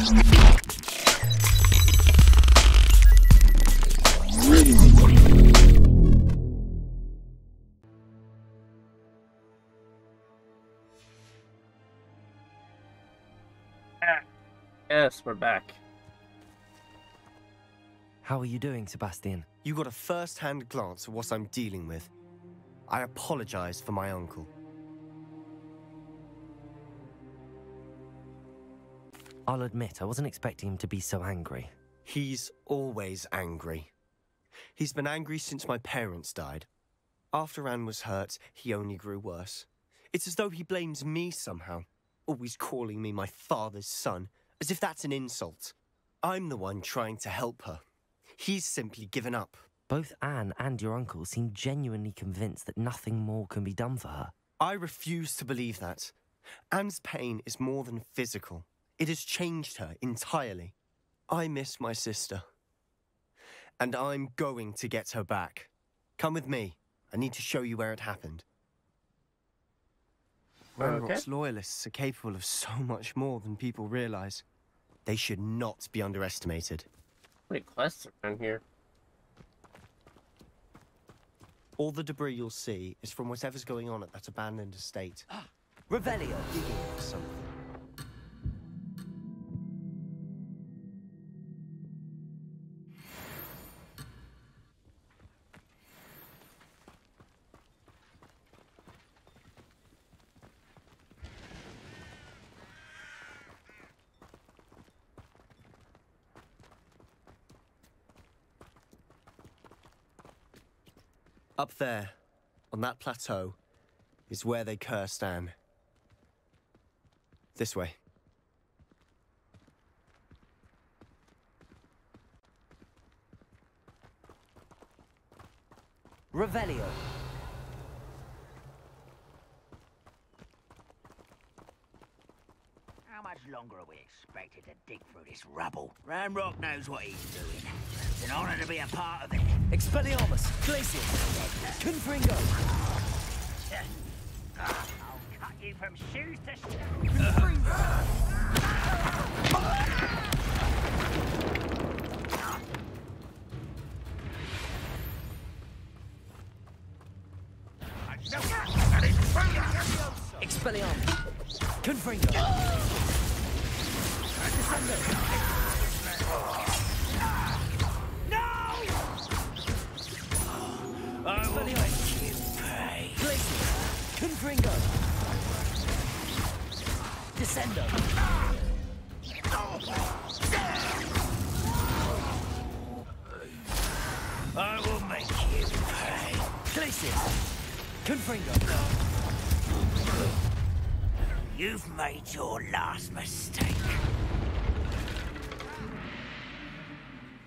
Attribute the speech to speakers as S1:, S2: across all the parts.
S1: Yes, we're back.
S2: How are you doing, Sebastian?
S3: You got a first-hand glance at what I'm dealing with. I apologize for my uncle.
S2: I'll admit, I wasn't expecting him to be so angry.
S3: He's always angry. He's been angry since my parents died. After Anne was hurt, he only grew worse. It's as though he blames me somehow, always calling me my father's son, as if that's an insult. I'm the one trying to help her. He's simply given up.
S2: Both Anne and your uncle seem genuinely convinced that nothing more can be done for her.
S3: I refuse to believe that. Anne's pain is more than physical. It has changed her entirely. I miss my sister. And I'm going to get her back. Come with me. I need to show you where it happened. Ranrock's loyalists are capable of so much more than people realize. They should not be underestimated.
S1: How many quests around here?
S3: All the debris you'll see is from whatever's going on at that abandoned estate.
S2: Revelio!
S3: Digging for something. Up there, on that plateau, is where they cursed Anne. This way.
S2: Revelio!
S4: How much longer are we expected to dig through this rubble? Ranrock knows what he's doing. It's an honor to be a part of it.
S2: Expelliarmus! Glacius! Confringo!
S4: I'll cut you from shoes to shoes.
S2: Expelliarmus! Confringo! Descendo!
S4: I will make you pay.
S2: Glacius! Confringo! Descendo!
S4: I will make you pay.
S2: Glacius! Confringo!
S4: You've made your last mistake.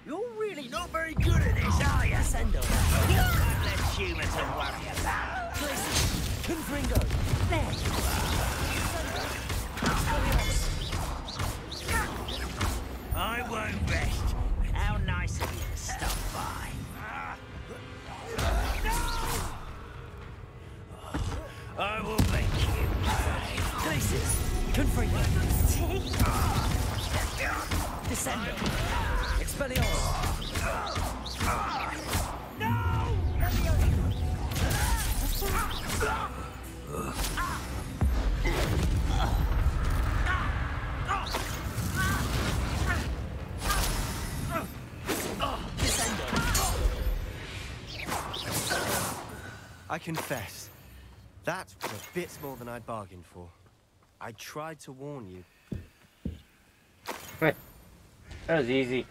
S4: You're really not very good at this, are you?
S2: Descendo!
S4: You've got less humour to worry about.
S2: Glacius! Confringo! There you are!
S4: I won't rest. How nice of you to stop by. I will make you pay.
S2: Glacius! Confringo! Descendo! Expelliarmus!
S3: I confess, that was a bit more than I'd bargained for. I tried to warn you.
S1: That was easy.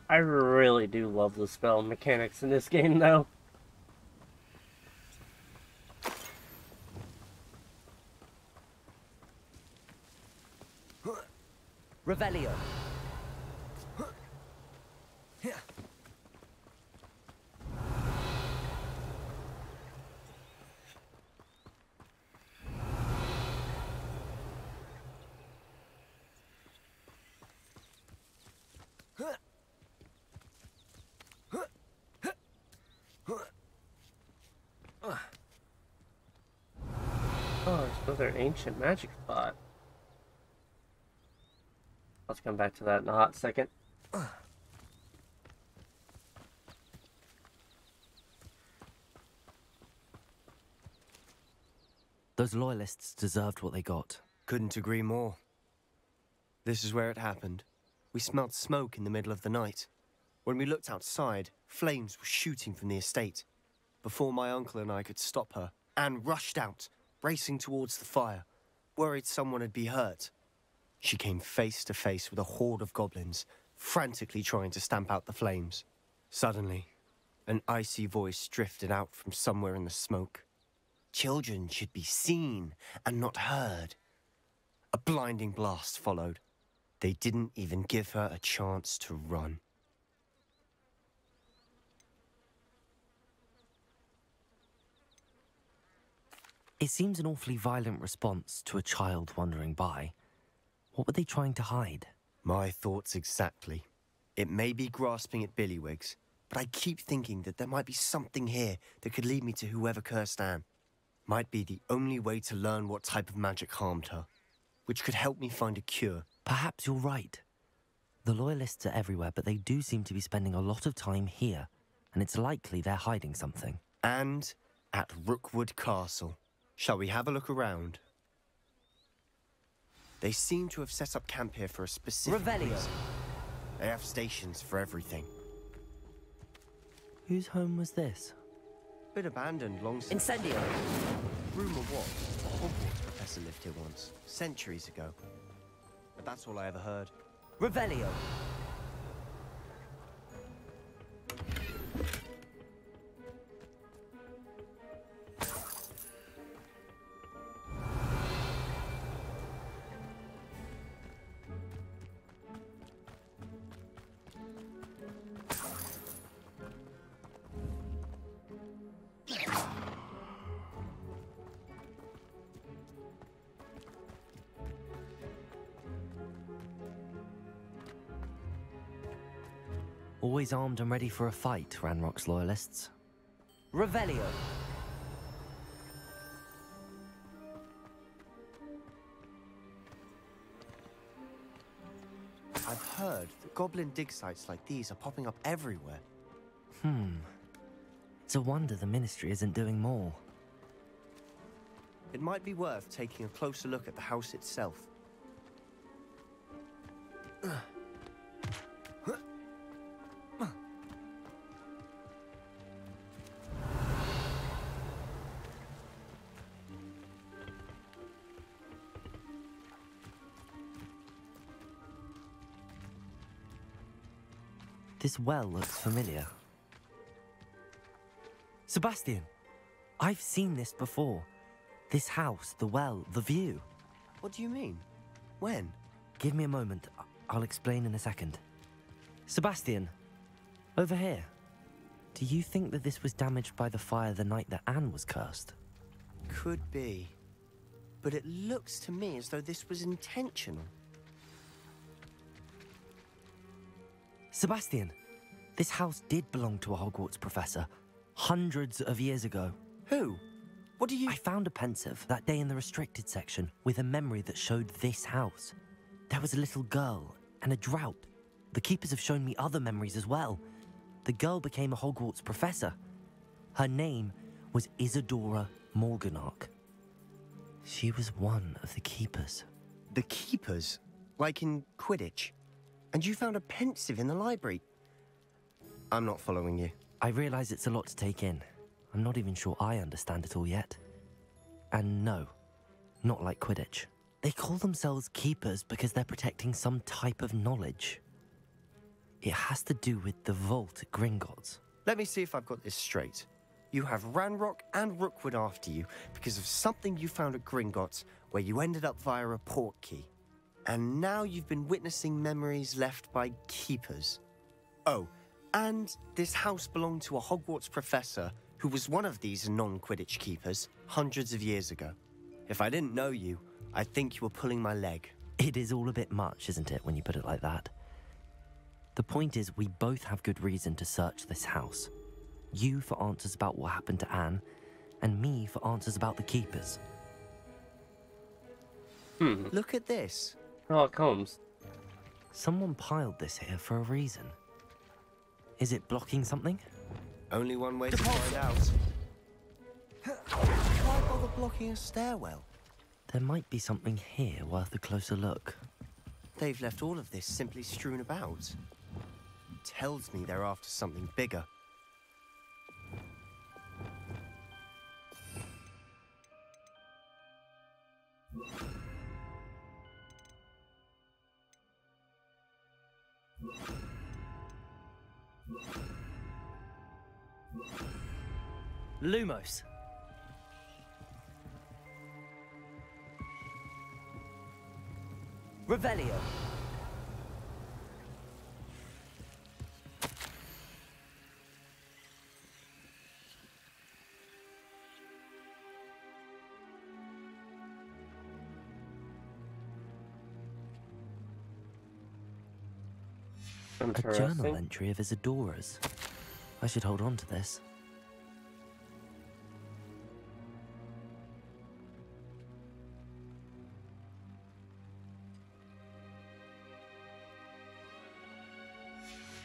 S1: I really do love the spell mechanics in this game, though.
S2: Revelio!
S1: Oh, it's another ancient magic spot. Let's come back to that in a hot second.
S2: Those loyalists deserved what they got.
S3: Couldn't agree more. This is where it happened. We smelled smoke in the middle of the night. When we looked outside, flames were shooting from the estate. Before my uncle and I could stop her, Anne rushed out, racing towards the fire, worried someone had been hurt. She came face to face with a horde of goblins, frantically trying to stamp out the flames. Suddenly, an icy voice drifted out from somewhere in the smoke. Children should be seen and not heard. A blinding blast followed. They didn't even give her a chance to run.
S2: It seems an awfully violent response to a child wandering by. What were they trying to hide?
S3: My thoughts exactly. It may be grasping at Billywigs, but I keep thinking that there might be something here that could lead me to whoever cursed Anne. Might be the only way to learn what type of magic harmed her, which could help me find a cure.
S2: Perhaps you're right. The Loyalists are everywhere, but they do seem to be spending a lot of time here, and it's likely they're hiding something.
S3: And at Rookwood Castle. Shall we have a look around? They seem to have set up camp here for a specific reason. They have stations for everything.
S2: Whose home was this?
S3: Bit abandoned long since.
S2: Incendio!
S3: Rumour was a Hogwarts professor lived here once, centuries ago. But that's all I ever heard.
S2: Revelio! Always armed and ready for a fight, Ranrock's Loyalists. Revelio!
S3: I've heard that goblin dig sites like these are popping up everywhere.
S2: It's a wonder the Ministry isn't doing more.
S3: It might be worth taking a closer look at the house itself.
S2: This well looks familiar. Sebastian! I've seen this before. This house, the well, the view.
S3: What do you mean? When?
S2: Give me a moment. I'll explain in a second. Sebastian, over here. Do you think that this was damaged by the fire the night that Anne was cursed?
S3: Could be. But it looks to me as though this was intentional.
S2: Sebastian, this house did belong to a Hogwarts professor hundreds of years ago.
S3: Who? What do you...
S2: I found a pensive that day in the restricted section with a memory that showed this house. There was a little girl and a drought. The keepers have shown me other memories as well. The girl became a Hogwarts professor. Her name was Isadora Morganach. She was one of the keepers.
S3: The keepers? Like in Quidditch? And you found a pensive in the library? I'm not following you.
S2: I realize it's a lot to take in. I'm not even sure I understand it all yet. And no, not like Quidditch. They call themselves keepers because they're protecting some type of knowledge. It has to do with the vault at Gringotts.
S3: Let me see if I've got this straight. You have Ranrock and Rookwood after you because of something you found at Gringotts where you ended up via a port key. And now you've been witnessing memories left by keepers. Oh, and this house belonged to a Hogwarts professor who was one of these non-Quidditch keepers hundreds of years ago. If I didn't know you, I'd think you were pulling my leg.
S2: It is all a bit much, isn't it, when you put it like that? The point is, we both have good reason to search this house. You for answers about what happened to Anne, and me for answers about the keepers.
S3: Look at this.
S1: Oh, it comes.
S2: Someone piled this here for a reason. Is it blocking something?
S3: Only one way to find out. Why bother blocking a stairwell?
S2: There might be something here worth a closer look.
S3: They've left all of this simply strewn about. Tells me they're after something bigger.
S2: Lumos. Revelio. A journal entry of Isadora's. I should hold on to this.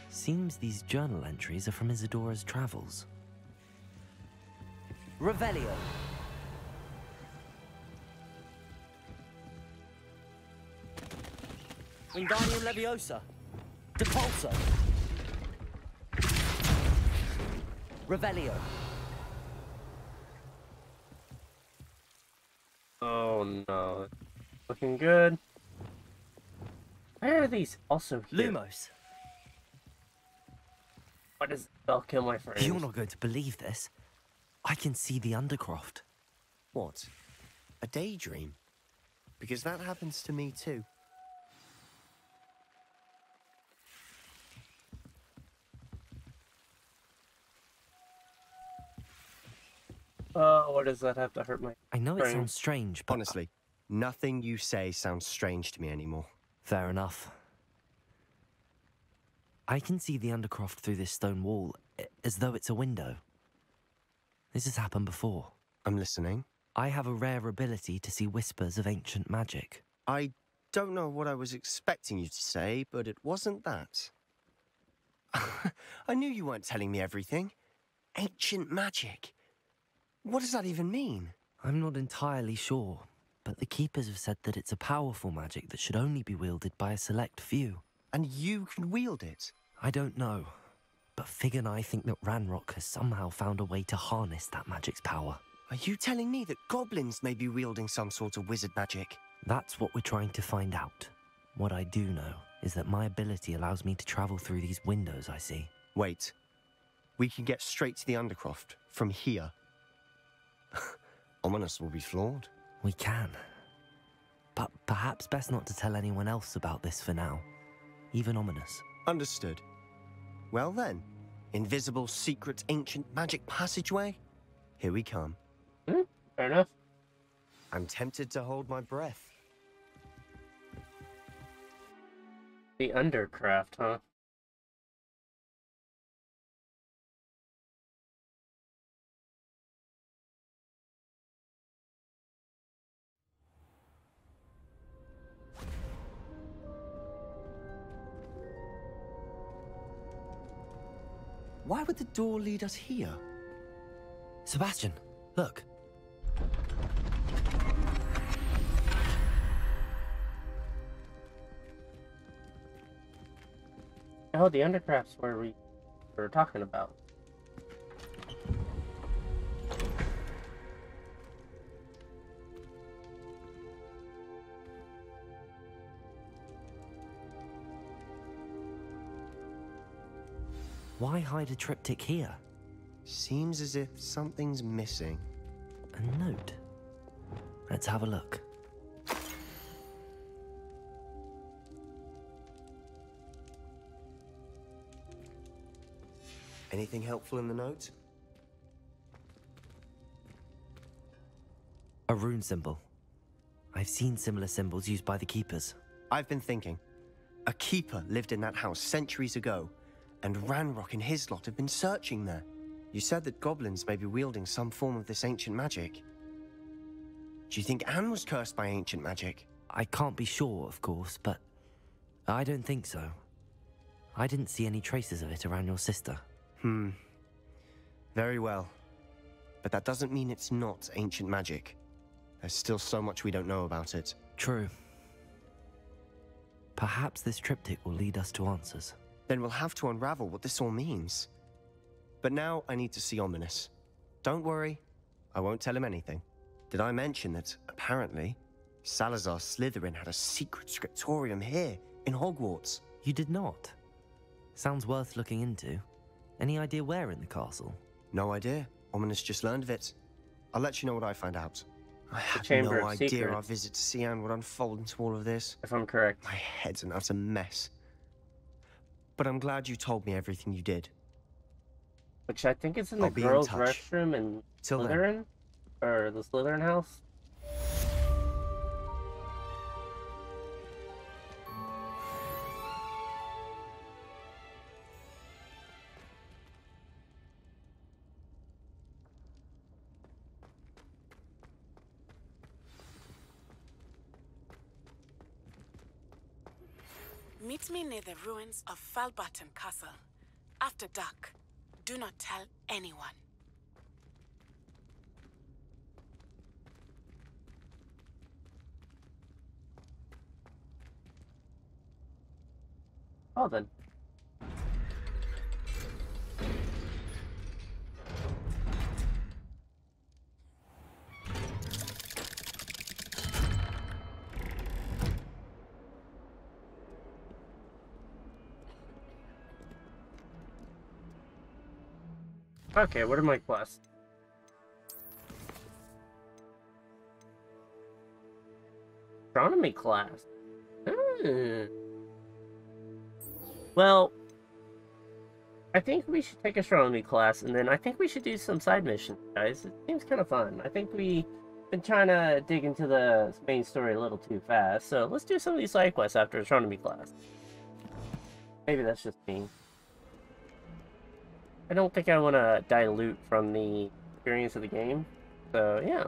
S2: Seems these journal entries are from Isadora's travels. Revelio. Wingardium Leviosa. Depulso. Revelio.
S1: Oh no. Looking good. Why are these also here?
S2: Lumos.
S1: Why does spell kill my friends?
S2: You're not going to believe this. I can see the Undercroft.
S3: What? A daydream? Because that happens to me too.
S1: What does that have to hurt my
S2: I know it
S1: brain?
S2: sounds strange, but...
S3: Honestly, nothing you say sounds strange to me anymore.
S2: Fair enough. I can see the Undercroft through this stone wall, as though it's a window. This has happened before.
S3: I'm listening.
S2: I have a rare ability to see whispers of ancient magic.
S3: I don't know what I was expecting you to say, but it wasn't that. I knew you weren't telling me everything. Ancient magic. What does that even mean?
S2: I'm not entirely sure, but the Keepers have said that it's a powerful magic that should only be wielded by a select few.
S3: And you can wield it?
S2: I don't know, but Fig and I think that Ranrock has somehow found a way to harness that magic's power.
S3: Are you telling me that goblins may be wielding some sort of wizard magic?
S2: That's what we're trying to find out. What I do know is that my ability allows me to travel through these windows I see.
S3: Wait. We can get straight to the Undercroft from here. Ominous will be flawed.
S2: We can. But perhaps best not to tell anyone else about this for now. Even Ominous.
S3: Understood. Well then, invisible, secret, ancient magic passageway? Here we come.
S1: Fair enough.
S3: I'm tempted to hold my breath.
S1: The Undercraft, huh?
S3: Why would the door lead us here?
S2: Sebastian, look.
S1: Oh, the Undercraft's where we were talking about.
S2: Why hide a triptych here?
S3: Seems as if something's missing.
S2: A note. Let's have a look.
S3: Anything helpful in the note?
S2: A rune symbol. I've seen similar symbols used by the Keepers.
S3: I've been thinking. A keeper lived in that house centuries ago, and Ranrock and his lot have been searching there. You said that goblins may be wielding some form of this ancient magic. Do you think Anne was cursed by ancient magic?
S2: I can't be sure, of course, but I don't think so. I didn't see any traces of it around your sister.
S3: Very well. But that doesn't mean it's not ancient magic. There's still so much we don't know about it.
S2: True. Perhaps this triptych will lead us to answers.
S3: Then we'll have to unravel what this all means. But now I need to see Ominous. Don't worry, I won't tell him anything. Did I mention that, apparently, Salazar Slytherin had a secret scriptorium here, in Hogwarts?
S2: You did not? Sounds worth looking into. Any idea where in the castle?
S3: No idea. Ominous just learned of it. I'll let you know what I find out. I had
S1: Chamber
S3: no
S1: of
S3: idea
S1: Secrets.
S3: our visit to Cian would unfold into all of this.
S1: If I'm correct.
S3: My head's an utter mess. But I'm glad you told me everything you did.
S1: Which I think is in the
S3: I'll be in
S1: girls'
S3: touch.
S1: restroom in
S3: Till then.
S1: Slytherin? Or the Slytherin house?
S5: Meet me near the ruins of Falbaton Castle. After dark. Do not tell anyone.
S1: Oh, then. Okay, what are my quests? Astronomy class. Well, I think we should take astronomy class, and then I think we should do some side missions, guys. It seems kind of fun. I think we've been trying to dig into the main story a little too fast, so let's do some of these side quests after astronomy class. Maybe that's just me. I don't think I want to dilute from the experience of the game, so yeah.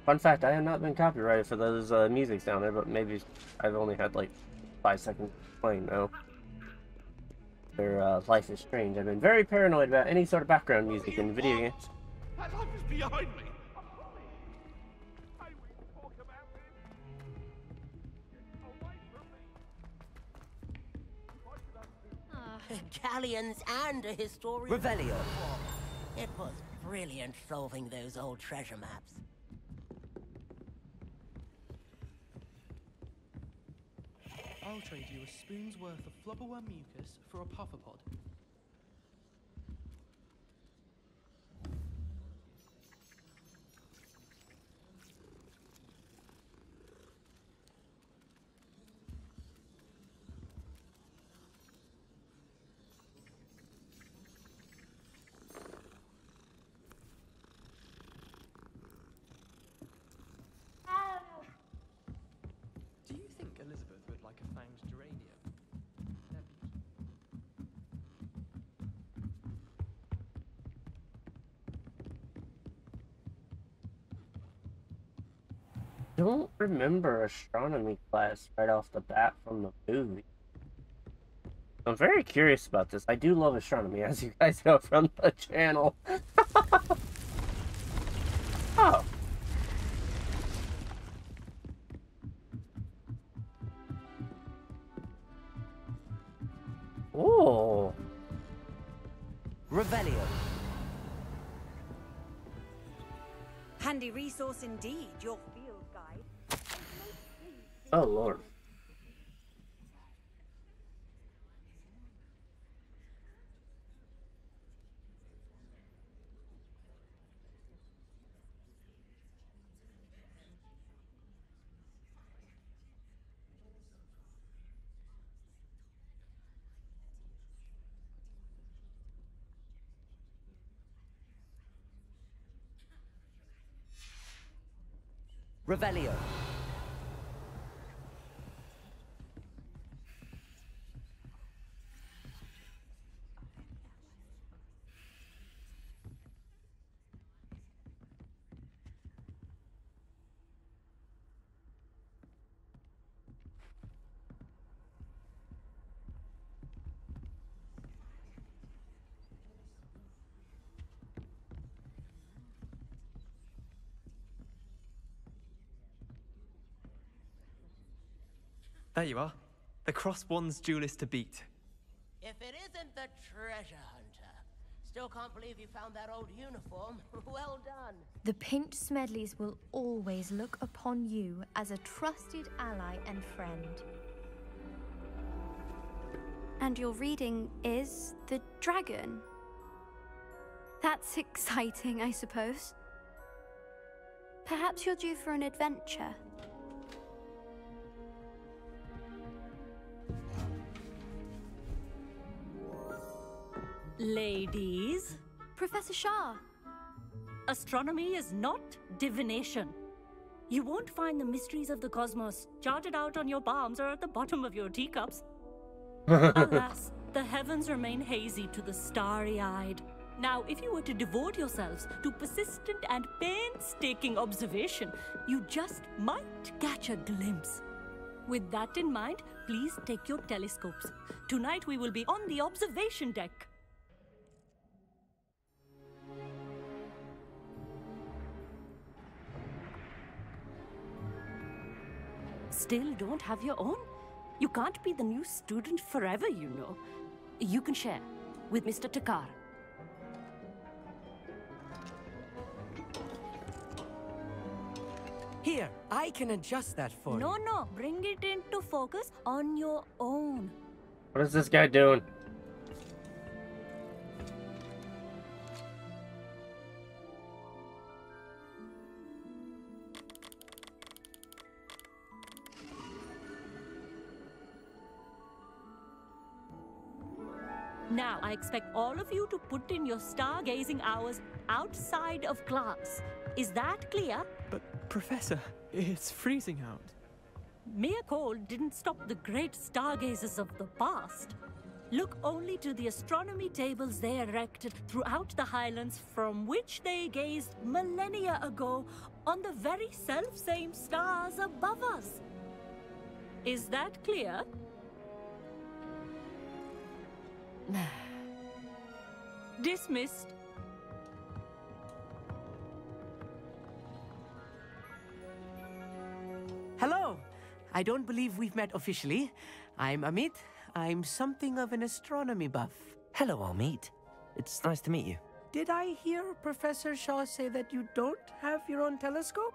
S1: Fun fact, I have not been copyrighted for those musics down there, but maybe I've only had like 5 seconds playing now. Their Life is Strange. I've been very paranoid about any sort of background music in video games.
S6: That life is behind me.
S7: Galleons and a historian.
S2: Revelio.
S7: It was brilliant solving those old treasure maps.
S8: I'll trade you a spoon's worth of flubberworm mucus for a pufferpod. Do you think Elizabeth would like a fanged geranium?
S1: Don't remember astronomy class right off the bat from the movie. I'm very curious about this. I do love astronomy, as you guys know from the channel. Oh. Oh.
S2: Revelio.
S9: Handy resource indeed, your field guide.
S1: Oh, Lord.
S2: Revelio.
S10: There you are. The Cross Wands duelist to beat.
S7: If it isn't the treasure hunter. Still can't believe you found that old uniform. Well done.
S11: The Paint Smedleys will always look upon you as a trusted ally and friend.
S12: And your reading is the dragon. That's exciting, I suppose. Perhaps you're due for an adventure.
S13: Ladies.
S12: Professor Shah.
S13: Astronomy is not divination. You won't find the mysteries of the cosmos charted out on your palms or at the bottom of your teacups. Alas, the heavens remain hazy to the starry-eyed. Now, if you were to devote yourselves to persistent and painstaking observation, you just might catch a glimpse. With that in mind, please take your telescopes. Tonight we will be on the observation deck. Still don't have your own? You can't be the new student forever, you know. You can share with Mr. Takar.
S14: Here, I can adjust that for you.
S13: No, bring it into focus on your own.
S1: What is this guy doing?
S13: Now, I expect all of you to put in your stargazing hours outside of class. Is that clear?
S10: But, Professor, it's freezing out.
S13: Mere cold didn't stop the great stargazers of the past. Look only to the astronomy tables they erected throughout the Highlands from which they gazed millennia ago on the very self-same stars above us. Is that clear? Dismissed.
S14: Hello. I don't believe we've met officially. I'm Amit. I'm something of an astronomy buff.
S2: Hello, Amit. It's nice to meet you.
S14: Did I hear Professor Shaw say that you don't have your own telescope?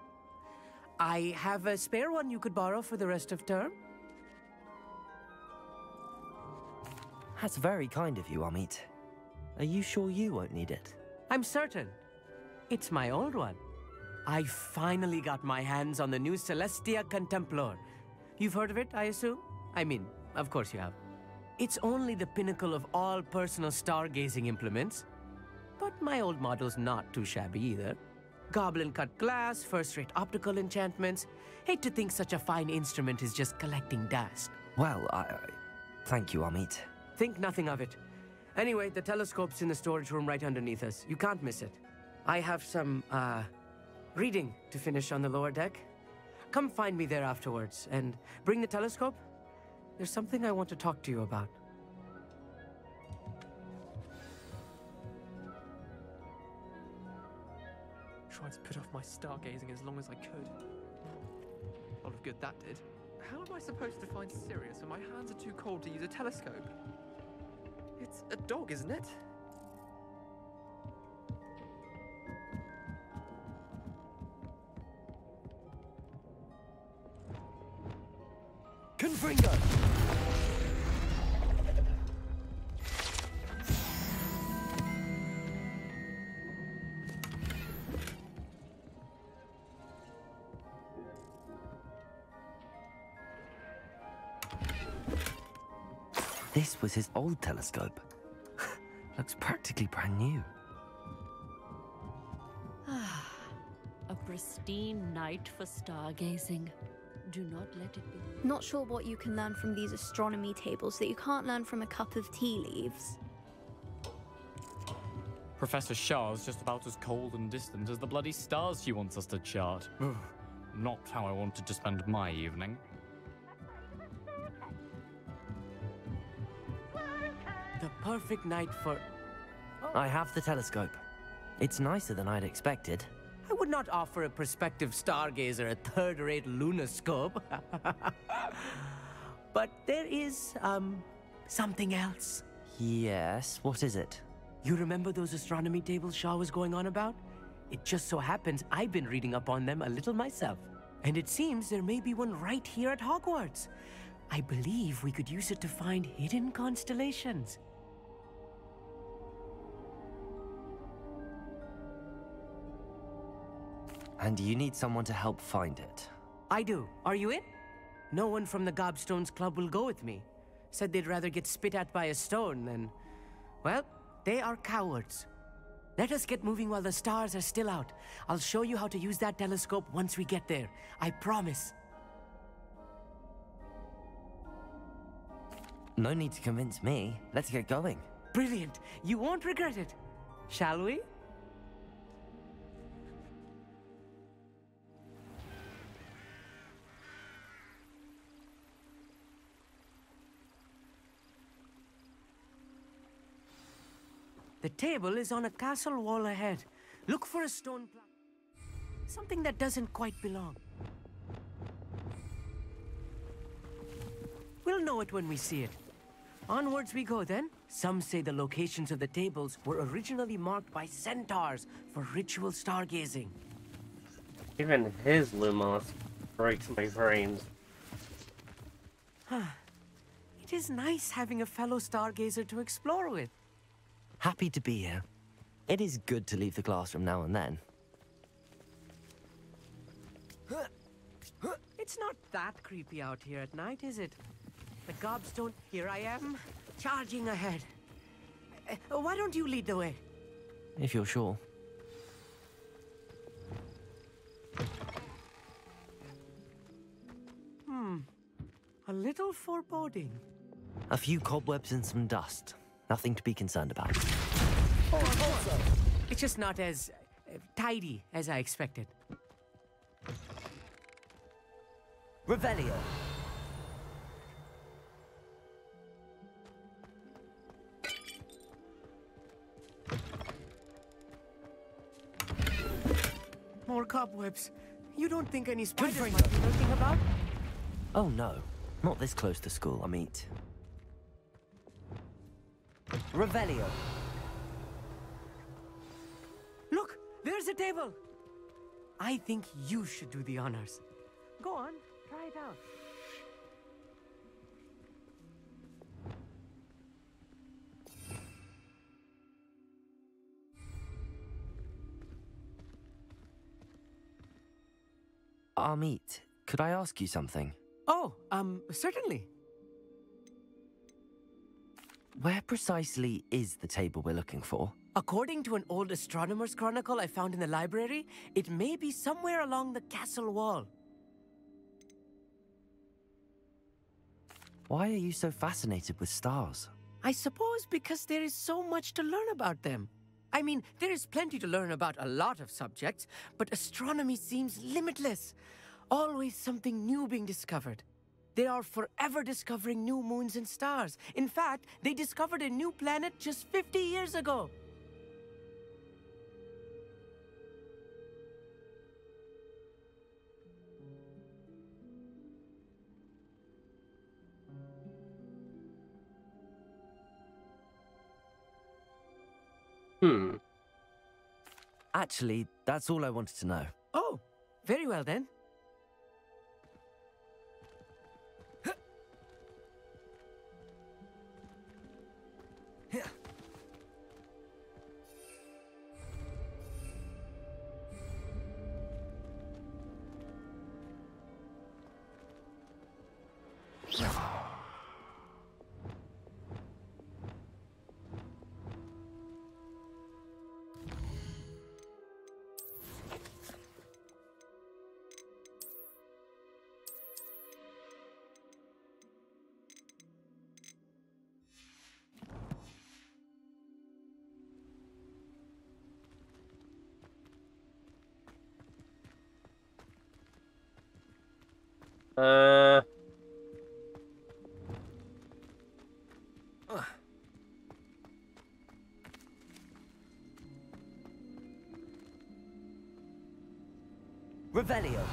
S14: I have a spare one you could borrow for the rest of term.
S2: That's very kind of you, Amit. Are you sure you won't need it?
S14: I'm certain. It's my old one. I finally got my hands on the new Celestia Contemplor. You've heard of it, I assume? I mean, of course you have. It's only the pinnacle of all personal stargazing implements. But my old model's not too shabby either. Goblin-cut glass, first-rate optical enchantments. Hate to think such a fine instrument is just collecting dust.
S2: Well, thank you, Amit.
S14: Think nothing of it. Anyway, the telescope's in the storage room right underneath us. You can't miss it. I have some, reading to finish on the lower deck. Come find me there afterwards, and bring the telescope. There's something I want to talk to you about.
S10: Tried to put off my stargazing as long as I could. A lot of good that did. How am I supposed to find Sirius when my hands are too cold to use a telescope? It's a dog, isn't it?
S3: Confringo!
S2: This was his old telescope. Looks practically brand new.
S13: A pristine night for stargazing. Do not let it be.
S12: Not sure what you can learn from these astronomy tables that you can't learn from a cup of tea leaves.
S15: Professor Shah's just about as cold and distant as the bloody stars she wants us to chart. Not how I wanted to spend my evening.
S14: The perfect night for...
S2: I have the telescope. It's nicer than I'd expected.
S14: I would not offer a prospective stargazer a third-rate lunoscope. But there is, something else.
S2: Yes, what is it?
S14: You remember those astronomy tables Shaw was going on about? It just so happens I've been reading up on them a little myself. And it seems there may be one right here at Hogwarts. I believe we could use it to find hidden constellations.
S2: And you need someone to help find it.
S14: I do. Are you in? No one from the Gobstones Club will go with me. Said they'd rather get spit at by a stone than... Well, they are cowards. Let us get moving while the stars are still out. I'll show you how to use that telescope once we get there. I promise.
S2: No need to convince me. Let's get going.
S14: Brilliant. You won't regret it. Shall we? The table is on a castle wall ahead. Look for a stone plaque. Something that doesn't quite belong. We'll know it when we see it. Onwards we go then. Some say the locations of the tables were originally marked by centaurs for ritual stargazing.
S1: Even his Lumos breaks my brains.
S14: It is nice having a fellow stargazer to explore with.
S2: Happy to be here. It is good to leave the classroom now and then.
S14: It's not that creepy out here at night, is it? The Gobstone, here I am, charging ahead. Why don't you lead the way?
S2: If you're sure.
S14: A little foreboding.
S2: A few cobwebs and some dust. Nothing to be concerned about.
S14: It's just not as tidy as I expected.
S2: Revelio.
S14: More cobwebs. You don't think any spiders might be lurking about?
S2: Oh no, not this close to school, I mean. Revelio.
S14: Look, there's a table. I think you should do the honors. Go on, try it out.
S2: Amit, could I ask you something?
S14: Oh, certainly.
S2: Where precisely is the table we're looking for?
S14: According to an old astronomer's chronicle I found in the library, it may be somewhere along the castle wall.
S2: Why are you so fascinated with stars?
S14: I suppose because there is so much to learn about them. I mean, there is plenty to learn about a lot of subjects, but astronomy seems limitless. Always something new being discovered. They are forever discovering new moons and stars. In fact, they discovered a new planet just 50 years ago.
S2: Actually, that's all I wanted to know.
S14: Oh, very well then.
S2: Revelio.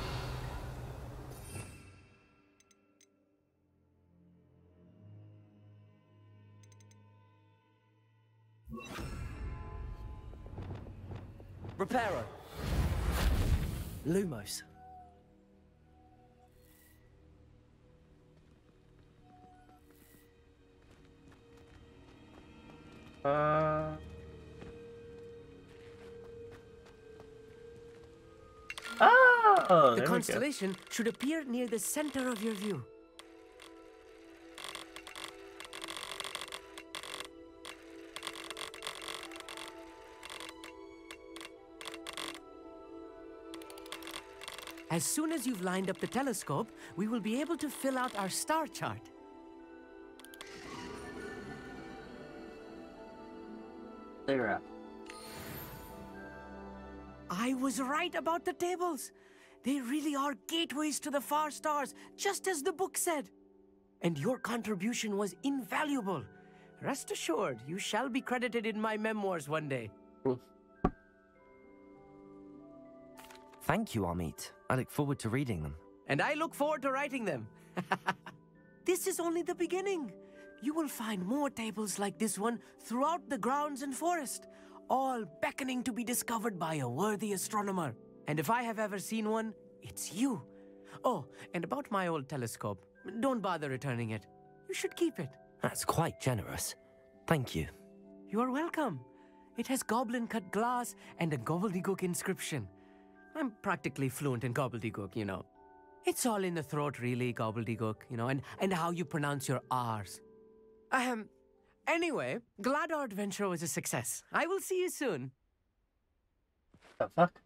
S14: Reparo. Lumos.
S1: Oh,
S14: The
S1: there
S14: constellation should appear near the center of your view. As soon as you've lined up the telescope, we will be able to fill out our star chart.
S1: Clear up.
S14: I was right about the tables. They really are gateways to the far stars, just as the book said. And your contribution was invaluable. Rest assured, you shall be credited in my memoirs one day.
S2: Thank you, Amit. I look forward to reading them.
S14: And I look forward to writing them. This is only the beginning. You will find more tables like this one throughout the grounds and forest, all beckoning to be discovered by a worthy astronomer. And if I have ever seen one, it's you. Oh, and about my old telescope, don't bother returning it. You should keep it.
S2: That's quite generous. Thank you.
S14: You are welcome. It has goblin-cut glass and a gobbledygook inscription. I'm practically fluent in gobbledygook, you know. It's all in the throat, really, gobbledygook, you know, and how you pronounce your R's. Anyway, glad our adventure was a success. I will see you soon.
S1: The fuck?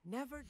S14: Never...